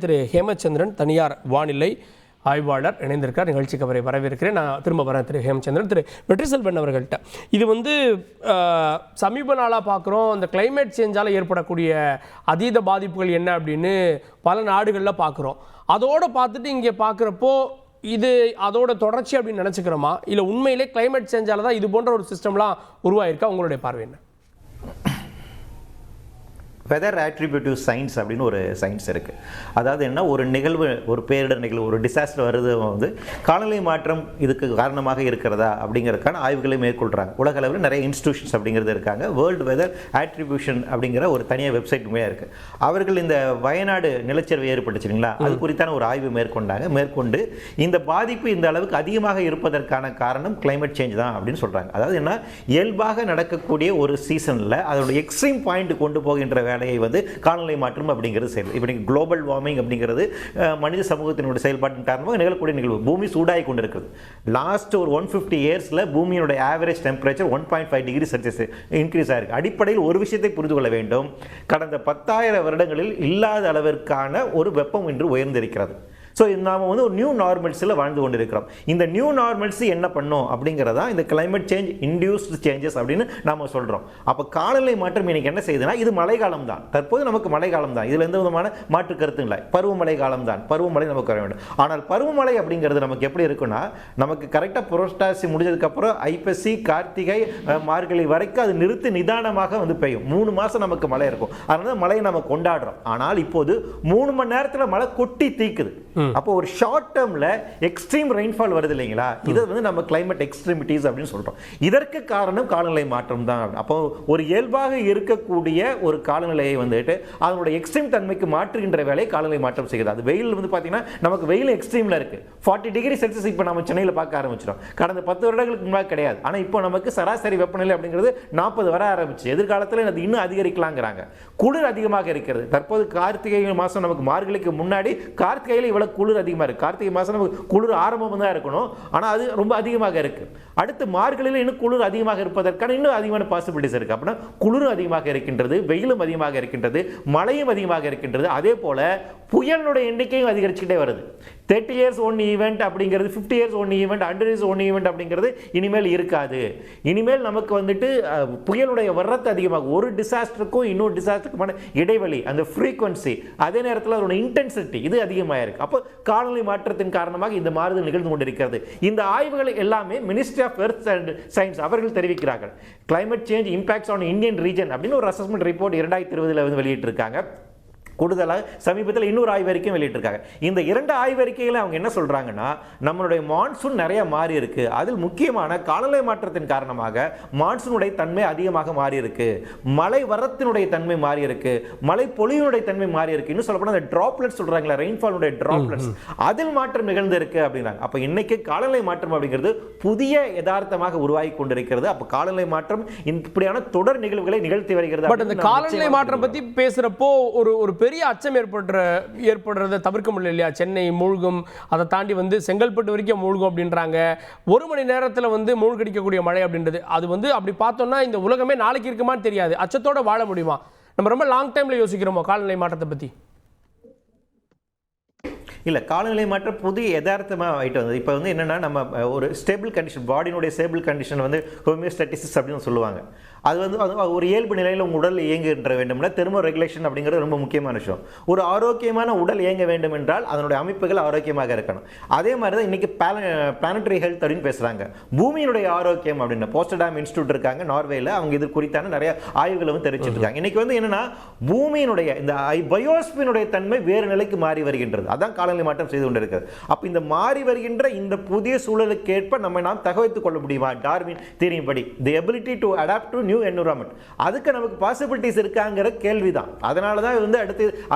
திரு ஹேமச்சந்திரன் தனியார் வானிலை ஆய்வாளர் இணைந்திருக்கார். நிகழ்ச்சிக்கு அவரை வரவேற்கிறேன். நான் திரும்ப வரேன் திரு ஹேமச்சந்திரன். திரு வெற்றிசெல்வன் அவர்கள்ட்ட இது சமீப நாளாக பார்க்குறோம், இந்த கிளைமேட் சேஞ்சால் ஏற்படக்கூடிய அதீத பாதிப்புகள் என்ன அப்படின்னு பல நாடுகளில் பார்க்குறோம். அதோடு பார்த்துட்டு இங்கே பார்க்குறப்போ இது அதோட தொடர்ச்சி அப்படின்னு நினச்சிக்கிறோமா, இல்லை உண்மையிலே கிளைமேட் சேஞ்சால தான் இது போன்ற ஒரு சிஸ்டம்லாம் உருவாயிருக்கா? உங்களுடைய பார்வை என்ன? வெதர் ஆட்ரிபியூட்டிவ் சயின்ஸ் அப்படின்னு ஒரு சயின்ஸ் இருக்குது. அதாவது என்ன, ஒரு நிகழ்வு, ஒரு பேரிடர் நிகழ்வு, ஒரு டிசாஸ்டர் வருது காலநிலை மாற்றம் இதுக்கு காரணமாக இருக்கிறதா அப்படிங்கிறதுக்கான ஆய்வுகளை மேற்கொள்கிறாங்க. உலக அளவில் நிறைய இன்ஸ்டிடியூஷன்ஸ் அப்படிங்கிறது இருக்காங்க. வேர்ல்டு வெதர் ஆட்ரிபியூஷன் அப்படிங்கிற ஒரு தனியாக வெப்சைட் உண்மையாக இருக்குது. அவர்கள் இந்த வயநாடு நிலச்சரிவு ஏற்பட்டுச்சுங்களா, அது குறித்தான ஒரு ஆய்வு மேற்கொண்டு இந்த பாதிப்பு இந்த அளவுக்கு அதிகமாக இருப்பதற்கான காரணம் கிளைமேட் சேஞ்ச் தான் அப்படின்னு சொல்கிறாங்க. அதாவது என்ன, இயல்பாக நடக்கக்கூடிய ஒரு சீசனில் அதோட எக்ஸ்ட்ரீம் பாயிண்ட் கொண்டு போகின்ற வேலையை காலநிலை மாற்றம் அப்படிங்கிறது செயல். இப்படி குளோபல் வார்மிங் அப்படிங்கிறது மனித சமூகத்தினுடைய செயல்பாட்டின் காரணமாக நிகழக்கூடிய நிகழ்வு. பூமி சூடாகி கொண்டிருக்கிறது. லாஸ்ட் ஒரு 150 இயர்ஸில் பூமியினுடைய average temperature 1.5 degree Celsius increase ஆயிருக்கு. அடிப்படையில் ஒரு விஷயத்தை புரிந்து கொள்ள வேண்டும், கடந்த 10,000 வருடங்களில் இல்லாத அளவிற்கான ஒரு வெப்பம் இன்று உயர்ந்திருக்கிறது. ஸோ நாம் ஒரு நியூ நார்மல்ஸில் வாழ்ந்து கொண்டு இருக்கிறோம். இந்த நியூ நார்மல்ஸ் என்ன பண்ணும் அப்படிங்கிறதா இந்த கிளைமேட் சேஞ்ச் இன்டியூஸ்டு சேஞ்சஸ் அப்படின்னு நாம் சொல்கிறோம். அப்போ காலநிலை மாற்றம் இன்னைக்கு என்ன செய்யுதுன்னா, இது மழைக்காலம் தான். தற்போது நமக்கு மழைக்காலம் தான், இதில் எந்த விதமான மாற்று கருத்து இல்லை. பருவமழை காலம் தான், பருவமழை நமக்கு வர வேண்டும். ஆனால் பருவமழை அப்படிங்கிறது நமக்கு எப்படி இருக்குன்னா, நமக்கு கரெக்டாக புரட்டாசி முடிஞ்சதுக்கப்புறம் ஐப்பசி, கார்த்திகை, மார்கழி வரைக்கும் அது நிறுத்தி நிதானமாக பெய்யும். 3 மாதம் நமக்கு மழை இருக்கும். அதனால மழையை நம்ம கொண்டாடுறோம். ஆனால் இப்போது 3 மணி நேரத்தில் மழை கொட்டி தீக்குது. அப்போ ஒரு ஷார்ட் டேர்ம்ல எக்ஸ்ட்ரீம் ரெயின்ஃபால் வருது இல்லைங்களா, இது நம்ம கிளைமேட் எக்ஸ்ட்ரீமிட்டிஸ் அப்படின்னு சொல்றோம். இதற்கு காரணம் காலநிலை மாற்றம் தான். அப்போ ஒரு இயல்பாக இருக்கக்கூடிய ஒரு காலநிலையை அதனுடைய எக்ஸ்ட்ரீம் தன்மைக்கு மாற்றுகின்ற வேலையை காலநிலை மாற்றம் செய்யுது. அது வெயில் பார்த்தீங்கன்னா நமக்கு வெயில் எக்ஸ்ட்ரீம்ல இருக்கு. 40 டிகிரி செல்சியஸ் இப்போ நம்ம சென்னையில் பார்க்க ஆரம்பிச்சிடும். கடந்த 10 வருடங்களுக்கு முன்னாடி கிடையாது. ஆனால் இப்போ நமக்கு சராசரி வெப்பநிலை அப்படிங்கிறது 40 வர ஆரம்பிச்சு. எதிர்காலத்தில் அது இன்னும் அதிகரிக்கலாங்கிறாங்க. குளிர் அதிகமாக இருக்கிறது. தற்போது கார்த்திகை மாதம் நமக்கு மார்கழிக்கு முன்னாடி கார்த்திகையில் இவ்வளவு குளிர் அதிகமாக இருக்கு. கார்த்திகை மாதம் நமக்கு குளிர் ஆரம்பம் தான் இருக்கணும், ஆனால் அது ரொம்ப அதிகமாக இருக்கு. அடுத்து மார்கழியில் இன்னும் குளிர் அதிகமாக இருப்பதற்கான இன்னும் அதிகமான பாசிபிலிட்டிஸ் இருக்கு. அப்படின்னா குளிரும் அதிகமாக இருக்கின்றது, வெயிலும் அதிகமாக இருக்கின்றது, மழையும் அதிகமாக இருக்கின்றது. அதே போல புயலுடைய எண்ணிக்கையும் அதிகரிச்சுக்கிட்டே வருது. 30 இயர்ஸ் ஒன் ஈவெண்ட் அப்படிங்கிறது, 50 years one event, 100 years one event அப்படிங்கிறது இனிமேல் இருக்காது. இனிமேல் நமக்கு புயலுடைய வர்றது அதிகமாக, ஒரு டிசாஸ்டருக்கும் இன்னொரு டிசாஸ்டருக்குமான இடைவெளி, அந்த ஃப்ரீக்வன்சி, அதே நேரத்தில் அதோட இன்டென்சிட்டி இது அதிகமாக இருக்கு. அப்போ காலநிலை மாற்றத்தின் காரணமாக இந்த மாறுதல் நிகழ்ந்து கொண்டிருக்கிறது. இந்த ஆய்வுகள் எல்லாமே ministry of earth and science அவர்கள் தெரிவிக்கிறார்கள். Climate change impacts on Indian region அப்படின்னு ஒரு அசஸ்மெண்ட் ரிப்போர்ட் 2020 வெளியிட்டிருக்காங்க. கூடுதலாக சமீபத்தில் இன்னொரு ஆய்வறிக்கையும் வெளியிட்டிருக்காங்க. இந்த 2 ஆய்வறிக்கைகளை அவங்க என்ன சொல்றாங்கன்னா, நம்மளுடைய மான்சூன் நிறைய மாறி இருக்கு. அதில் முக்கியமான காலநிலை மாற்றத்தின் காரணமாக மான்சூனுடைய தன்மை அதிகமாக மாறி இருக்கு, மழை வரத்தினுடைய தன்மை மாறி இருக்கு, மழை பொழிவினுடைய தன்மை மாறி இருக்கு. இன்னும் சொல்லப்போனால் அந்த டிராப்லெட்ஸ் சொல்றாங்களா, ரெயின்ஃபாலுடைய டிராப்லெட்ஸ், அதில் மாற்றம் நிகழ்ந்து இருக்கு அப்படிங்கிறாங்க. அப்ப இன்னைக்கு காலநிலை மாற்றம் அப்படிங்கிறது புதிய யதார்த்தமாக உருவாகி கொண்டிருக்கிறது. அப்ப காலநிலை மாற்றம் இப்படியான தொடர் நிகழ்வுகளை நிகழ்த்தி வருகிறது. பட் அந்த காலநிலை மாற்றம் பத்தி பேசுறப்போ ஒரு பெரிய அச்சம் ஏற்படுறதை தவிர்க்க முடியல இல்லையா? சென்னை மூழ்கும், அதை தாண்டி செங்கல்பட்டு வரைக்கும் மூழ்கும் அப்படின்றாங்க. 1 மணி நேரத்தில் மூழ்கடிக்கக்கூடிய மழை அப்படின்றது அது அப்படி பார்த்தோம்னா இந்த உலகமே நாளைக்கு இருக்குமான்னு தெரியாது. அச்சத்தோட வாழ முடியுமா? நம்ம ரொம்ப லாங் டைம்ல யோசிக்கிறோமோ காலநிலை மாற்றத்தை பத்தி? இல்லை, காலநிலை மாற்றம் புதிய யதார்த்தமாக ஆகிட்டு வந்தது. இப்போ என்னென்னா, நம்ம ஒரு ஸ்டேபிள் கண்டிஷன், பாடியினுடைய ஸ்டேபிள் கண்டிஷன் ஹோமியோஸ்டாட்டிசிஸ் அப்படின்னு சொல்லுவாங்க. அது ஒரு இயல்பு நிலையில் உங்கள் உடல் இயங்குகின்ற வேண்டும்னா தெர்மோ ரெகுலேஷன் அப்படிங்கிறது ரொம்ப முக்கியமான விஷயம். ஒரு ஆரோக்கியமான உடல் இயங்க வேண்டும் என்றால் அதனுடைய அமைப்புகள் ஆரோக்கியமாக இருக்கணும். அதே மாதிரி தான் இன்றைக்கி பிளானட்டரி ஹெல்த் அப்படின்னு பேசுகிறாங்க. பூமியினுடைய ஆரோக்கியம் அப்படின்னு போஸ்டடாம் இன்ஸ்டியூட் இருக்காங்க நார்வேயில். அவங்க இது குறித்தான நிறைய ஆய்வுகளை தெரிவிச்சுட்டு இருக்காங்க. இன்றைக்கி என்னென்னா, பூமியினுடைய இந்த பயோஸ்பினுடைய தன்மை வேறு நிலைக்கு மாறி வருகின்றது. அதான் காலநிலை மாற்றம் செய்து கொண்டிருக்கிறது. அப்போ இந்த மாறி வருகின்ற இந்த புதிய சூழலுக்கு ஏற்ப நாம் தகவத்துக் கொள்ள முடியுமா? டார்வின் தியரி படி the ability to adapt to new environment, அதுக்கு நமக்கு பாசிபிலிட்டிஸ் இருக்காங்கிற கேள்விதான். அதனால தான்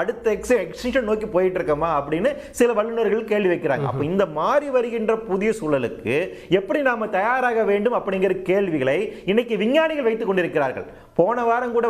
அடுத்த எக்ஸ்டென்ஷன் நோக்கி போயிட்டு இருக்கமா அப்படின்னு சில வல்லுநர்கள் கேள்வி வைக்கிறாங்க. அப்ப இந்த மாறி வருகின்ற புதிய சூழலுக்கு எப்படி நாம தயாராக வேண்டும் அப்படிங்கிற கேள்விகளை இன்னைக்கு விஞ்ஞானிகள் வைத்துக் கொண்டிருக்கிறார்கள். போன வாரம் கூட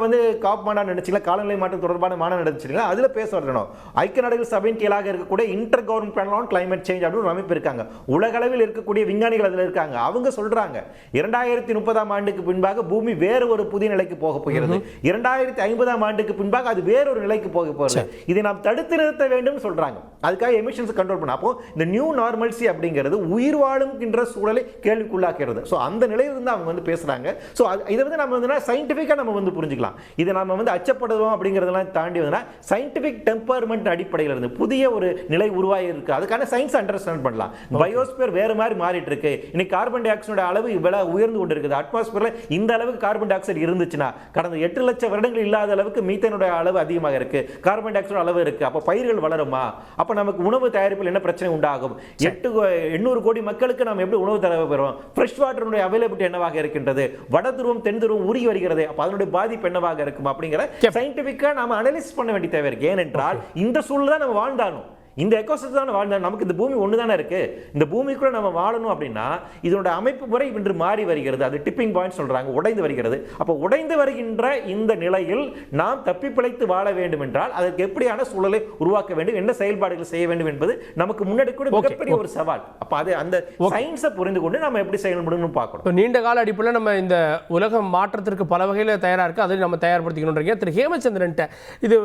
காப் மாநாடு நடந்துச்சுங்களா, காலநிலை மாற்றம் தொடர்பான மாநாடு நடந்துச்சுங்களா, அதுல பேச வரணும். ஐக்கிய நாடுகள் சபையின் கீழாக இருக்கக்கூடிய inter government panel on climate change அப்படின்னு ஒரு அமைப்பு இருக்காங்க. உலக அளவில் இருக்கக்கூடிய விஞ்ஞானிகள் அதில் இருக்காங்க. அவங்க சொல்றாங்க 2030ஆம் ஆண்டுக்கு பின்பாக பூமி வேறு ஒரு புதிய நிலைக்கு போக போகிறது. 2050ஆம் ஆண்டுக்கு பின்பாக அது வேறொரு நிலைக்கு போக போகிறது. இதை நாம் தடுத்து நிறுத்த வேண்டும் சொல்றாங்க. அதுக்காக எமிஷன்ஸ் கண்ட்ரோல் பண்ண. அப்போ இந்த நியூ நார்மல்சி அப்படிங்கிறது உயிர் வாழும்கின்ற சூழலை கேள்விக்குள்ளாக்குறது. ஸோ அந்த நிலையிலிருந்து அவங்க வந்து பேசுறாங்க. ஸோ இதை வந்து நம்ம வந்து சயின்டிஃபிக்காக நம்ம வந்து புரிஞ்சுக்கலாம். இதை நம்ம வந்து அச்சப்படுவோம் அப்படிங்கிறதெல்லாம் தாண்டி வந்து சயின்டிஃபிக் டெம்பர்மெண்ட் அடிப்படையில் இருந்து புதிய ஒரு நிலை உருவாகி இருக்கு. அதுக்கான சயின்ஸ் அண்டர்ஸ்டாண்ட் பண்ணலாம். பயோஸ்பியர் வேறு மாதிரி மாறிட்டு இருக்கு. இன்னைக்கு கார்பன் டை ஆக்சைடோட அளவு இவ்வளவு உயர்ந்து கொண்டு இருக்குது. அட்மாஸ்பியர்ல இந்த அளவுக்கு கார்பன் டை ஆக்சைடு இருந்துச்சுன்னா கடந்த 8 லட்சம் வருடங்கள் இல்லாத அளவுக்கு மீத்தேனோட அளவு அதிகமாக இருக்கு. கார்பன் டை ஆக்சைடு அளவு இருக்கு. அப்ப பயிர்கள் வளருமா? அப்ப நமக்கு உணவு தயாரிப்பில் என்ன பிரச்சனை உண்டாகும்? 800 கோடி மக்களுக்கு நாம் எப்படி உணவு தர பெறுவோம்? ஃப்ரெஷ் வாட்டருடைய அவைலபிலிட்டி என்னவாக இருக்கின்றது? வட துருவம் தென் துருவம் உருகி வருகிறது. அப்ப அதனுடைய பாதிப்பு என்னவாக இருக்கும் அப்படிங்கிற சயின்டிபிக்கா நாம அனலைஸ் பண்ண வேண்டிய தேவை இருக்கு. ஏனென்றால் இந்த சூழல் தான் நம்ம வாழ்ந்தாலும் இந்த எக்கோசிஸ்டம் தான் வாழ்ந்தா நமக்கு இந்த பூமி ஒன்று தானே இருக்கு. இந்த பூமிக்குள்ள நம்ம வாழணும் அப்படின்னா இதனோட அமைப்பு முறை இன்று மாறி வருகிறது. அது டிப்பிங் பாயிண்ட் சொல்றாங்க, உடைந்து வருகிறது. அப்போ உடைந்து வருகின்ற இந்த நிலையில் நாம் தப்பி பிழைத்து வாழ வேண்டும் என்றால் அதற்கு எப்படியான சூழலை உருவாக்க வேண்டும், என்ன செயல்பாடுகள் செய்ய வேண்டும் என்பது நமக்கு முன்னாடி கூட மிகப்பெரிய ஒரு சவால். அப்ப அது அந்த சயின்ஸை புரிந்து கொண்டு நம்ம எப்படி செயல்படணும்னு பார்க்கணும். நீண்ட கால அடிப்படையில் நம்ம இந்த உலகம் மாற்றத்திற்கு பல வகையில் தயாராக இருக்கு. அதை நம்ம தயார்படுத்திக்கணுன்றீங்க. திரு ஹேமச்சந்திரன், இது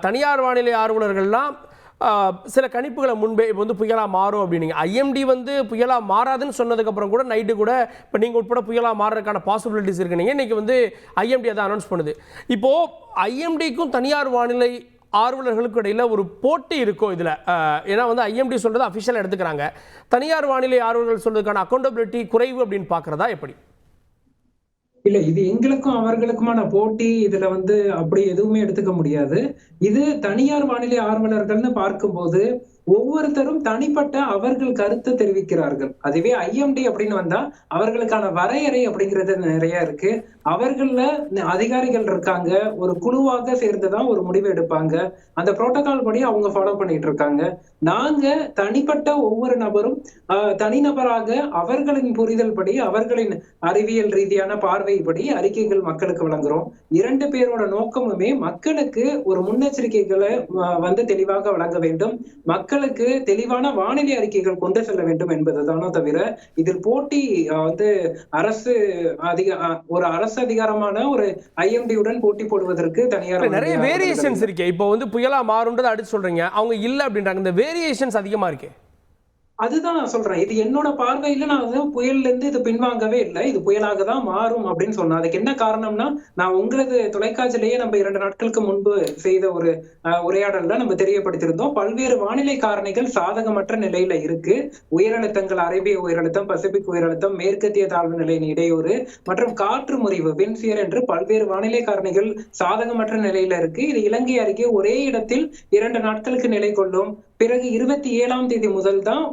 தனியார் வானிலை ஆர்வலர்கள்லாம் சில கணிப்புகளை முன்பே இப்போ வந்து புயலாக மாறும் அப்படின்னீங்க. ஐஎம்டி வந்து புயலாக மாறாதுன்னு சொன்னதுக்கப்புறம் கூட நைட்டு கூட இப்போ நீங்கள் உட்பட புயலாக மாறுறதுக்கான பாசிபிலிட்டிஸ் இருக்குன்னீங்க. இன்றைக்கி வந்து ஐஎம்டி அதை அனௌன்ஸ் பண்ணுது. இப்போது ஐஎம்டிக்கும் தனியார் வானிலை ஆர்வலர்களுக்கு இடையில் ஒரு போட்டி இருக்கும் இதில். ஏன்னா வந்து ஐஎம்டி சொல்கிறது அஃபிஷியலாக எடுத்துக்கிறாங்க. தனியார் வானிலை ஆர்வலர்கள் சொல்றதுக்கான அக்கௌண்டபிலிட்டி குறைவு அப்படின்னு பார்க்குறதா எப்படி? இல்ல, இது எங்களுக்கும் அவர்களுக்குமான போட்டி. இதுல வந்து அப்படி எதுவுமே எடுத்துக்க முடியாது. இது தனியார் வானிலை ஆர்வலர்கள்னு பார்க்கும்போது ஒவ்வொருத்தரும் தனிப்பட்ட அவர்கள் கருத்தை தெரிவிக்கிறார்கள். அதுவே ஐஎம்டி அப்படின்னு வந்தா அவர்களுக்கான வரையறை அப்படிங்கிறது நிறைய இருக்கு. அவர்கள அதிகாரிகள் இருக்காங்க, ஒரு குழுவாக சேர்ந்துதான் ஒரு முடிவு எடுப்பாங்க. அந்த புரோட்டோகால் படி அவங்க ஃபாலோ பண்ணிட்டு இருக்காங்க. நாங்க தனிப்பட்ட ஒவ்வொரு நபரும் தனிநபராக அவர்களின் புரிதல் படி அவர்களின் அறிவியல் ரீதியான பார்வைப்படி அறிக்கைகள் மக்களுக்கு வழங்குறோம். 2 பேரோட நோக்கமுமே மக்களுக்கு ஒரு முன்னெச்சரிக்கைகளை வந்து தெளிவாக வழங்க வேண்டும், மக்களுக்கு தெளிவான வானிலை அறிக்கைகள் கொண்டு செல்ல வேண்டும் என்பதுதானோ தவிர இதில் போட்டி வந்து ஒரு அரசு அதிகாரமான ஒரு ஐஎம்டியுடன் போட்டி போடுவதற்கு தனியார் நிறைய வேரியேஷன்ஸ் இருக்கு. இப்போ வந்து புயலா மாறும்ன்றது அடுத்து சொல்றீங்க, அவங்க இல்ல அப்படின்றாங்க. இந்த வேரியேஷன்ஸ் அதிகமா இருக்கு. அதுதான் நான் சொல்றேன். இது என்னோட பார்வையில நான் வந்து புயல்ல இருந்து இது பின்வாங்கவே இல்லை. இது புயலாக தான் மாறும் அப்படின்னு சொன்னேன். அதுக்கு என்ன காரணம்னா, நான் உங்களது தொலைக்காட்சியிலேயே நம்ம 2 நாட்களுக்கு முன்பு செய்த ஒரு உரையாடல்ல நம்ம தெரியப்படுத்தியிருந்தோம். பல்வேறு வானிலை காரணிகள் சாதகமற்ற நிலையில இருக்கு. உயரழுத்தங்கள், அரேபிய உயரழுத்தம், பசிபிக் உயரழுத்தம், மேற்கத்திய தாழ்வு நிலையின் இடையூறு மற்றும் காற்று முறிவு வின்சியர் என்று பல்வேறு வானிலை காரணிகள் சாதகமற்ற நிலையில இருக்கு. இது இலங்கை அருகே ஒரே இடத்தில் 2 நாட்களுக்கு நிலை கொள்ளும். பிறகு 27ஆம் தேதி முதல் தான்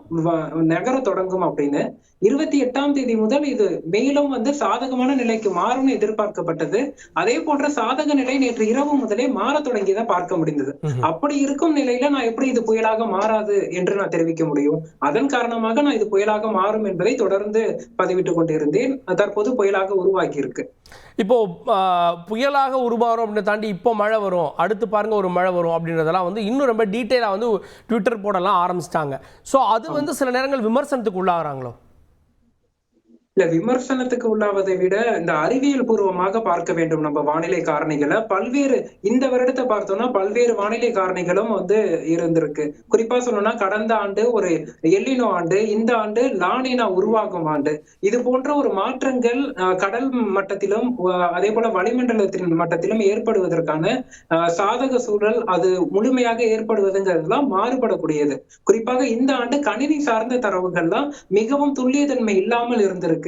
நகர தொடங்கும் அப்படின்னு. 28ஆம் தேதி முதல் இது மேலும் வந்து சாதகமான நிலைக்கு மாறும்னு எதிர்பார்க்கப்பட்டது. அதே போன்ற சாதக நிலை நேற்று இரவு முதலே மாற தொடங்கிதான் பார்க்க முடிந்தது. அப்படி இருக்கும் நிலையில நான் எப்படி இது புயலாக மாறாது என்று நான் தெரிவிக்க முடியும்? அதன் காரணமாக நான் இது புயலாக மாறும் என்பதை தொடர்ந்து பதிவிட்டுக் கொண்டிருந்தேன். தற்போது புயலாக உருவாக்கி இருக்கு. இப்போ புயலாக உருமாறும் அப்படின்னு தாண்டி இப்போ மழை வரும், அடுத்து பாருங்க ஒரு மழை வரும் அப்படின்றதெல்லாம் வந்து இன்னும் ரொம்ப டீட்டெயிலாக வந்து ட்விட்டர் போடலாம் ஆரம்பிச்சிட்டாங்க. ஸோ அது வந்து சில நேரங்கள் விமர்சனத்துக்கு உள்ளாகிறாங்களோ? இல்ல, விமர்சனத்துக்கு உள்ளாவதை விட இந்த அறிவியல் பூர்வமாக பார்க்க வேண்டும் நம்ம வானிலை காரணிகளை. பல்வேறு இந்த வருடத்தை பார்த்தோம்னா பல்வேறு வானிலை காரணிகளும் வந்து இருந்திருக்கு. குறிப்பா சொல்லணும்னா கடந்த ஆண்டு ஒரு எல்லினோ ஆண்டு, இந்த ஆண்டு லானினா உருவாகும் ஆண்டு. இது போன்ற ஒரு மாற்றங்கள் கடல் மட்டத்திலும் அதே போல வளிமண்டலத்தின் மட்டத்திலும் ஏற்படுவதற்கான சாதக சூழல் அது முழுமையாக ஏற்படுவதுங்கிறதுலாம் மாறுபடக்கூடியது. குறிப்பாக இந்த ஆண்டு கணினி சார்ந்த தரவுகள்லாம் மிகவும் துல்லியத்தன்மை இல்லாமல் இருந்திருக்கு.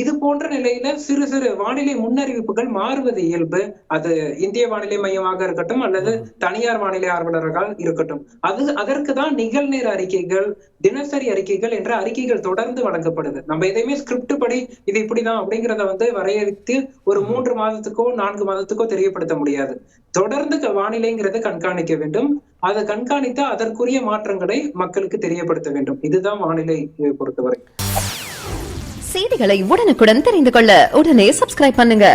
இது போன்ற நிலையில சிறு சிறு வானிலை முன்னறிவிப்புகள் மாறுவது இயல்பு. அது இந்திய வானிலை மையமாக இருக்கட்டும் அல்லது தனியார் வானிலை ஆர்வலர்கள் இருக்கட்டும். அதற்கு தான் நிகழ்நேர அறிக்கைகள், தினசரி அறிக்கைகள் என்ற அறிக்கைகள் தொடர்ந்து வழங்கப்படுது. நம்ம எதையுமே ஸ்கிரிப்ட் படி இது இப்படிதான் அப்படிங்கிறத வந்து வரையறுத்து ஒரு 3 மாதத்துக்கோ 4 மாதத்துக்கோ தெரியப்படுத்த முடியாது. தொடர்ந்து வானிலைங்கிறத கண்காணிக்க வேண்டும். அதை கண்காணித்து அதற்குரிய மாற்றங்களை மக்களுக்கு தெரியப்படுத்த வேண்டும். இதுதான் வானிலை பொறுத்தவரை. செய்திகளை உடனுக்குடன் தெரிந்து கொள்ள உடனே சப்ஸ்கிரைப் பண்ணுங்க.